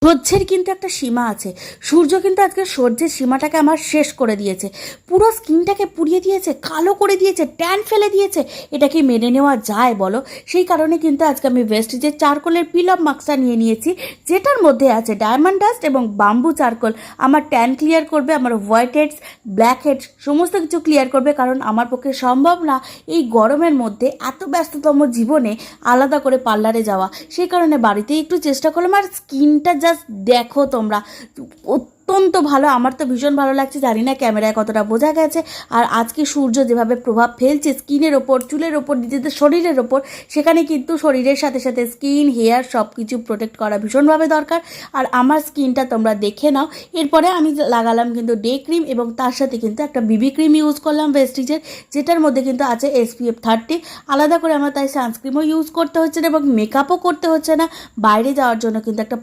সহ্যের কিন্তু একটা সীমা আছে। সূর্য কিন্তু আজকে সহ্যের সীমাটাকে আমার শেষ করে দিয়েছে, পুরো স্কিনটাকে পুড়িয়ে দিয়েছে, কালো করে দিয়েছে, ট্যান ফেলে দিয়েছে। এটা কি মেনে নেওয়া যায় বলো? সেই কারণে কিন্তু আজকে আমি ভেস্টিজের চারকোলের পিল অফ মাস্কটা নিয়ে নিয়েছি, যেটার মধ্যে আছে ডায়মন্ড ডাস্ট এবং বাম্বু চারকোল। আমার ট্যান ক্লিয়ার করবে, আমার হোয়াইট হেডস, ব্ল্যাক হেডস সমস্ত কিছু ক্লিয়ার করবে। কারণ আমার পক্ষে সম্ভব না এই গরমের মধ্যে এত ব্যস্ততম জীবনে আলাদা করে পার্লারে যাওয়া। সেই কারণে বাড়িতেই একটু চেষ্টা করলাম। আর স্কিনটা জাস্ট দেখো তোমরা, অত্যন্ত ভালো। আমার তো ভীষণ ভালো লাগছে, জানি না ক্যামেরায় কতটা বোঝা গেছে। আর আজকে সূর্য যেভাবে প্রভাব ফেলছে স্কিনের ওপর, চুলের ওপর, নিজেদের শরীরের ওপর, সেখানে কিন্তু শরীরের সাথে সাথে স্কিন, হেয়ার সব কিছু প্রোটেক্ট করা ভীষণভাবে দরকার। আর আমার স্কিনটা তোমরা দেখে নাও। এরপরে আমি লাগালাম কিন্তু ডে ক্রিম, এবং তার সাথে কিন্তু একটা বিবি ক্রিম ইউজ করলাম ভেস্টিজের, যেটার মধ্যে কিন্তু আছে SPF 30। আলাদা করে আমার তাই সানস্ক্রিমও ইউজ করতে হচ্ছে না এবং মেকআপও করতে হচ্ছে না। বাইরে যাওয়ার জন্য কিন্তু একটা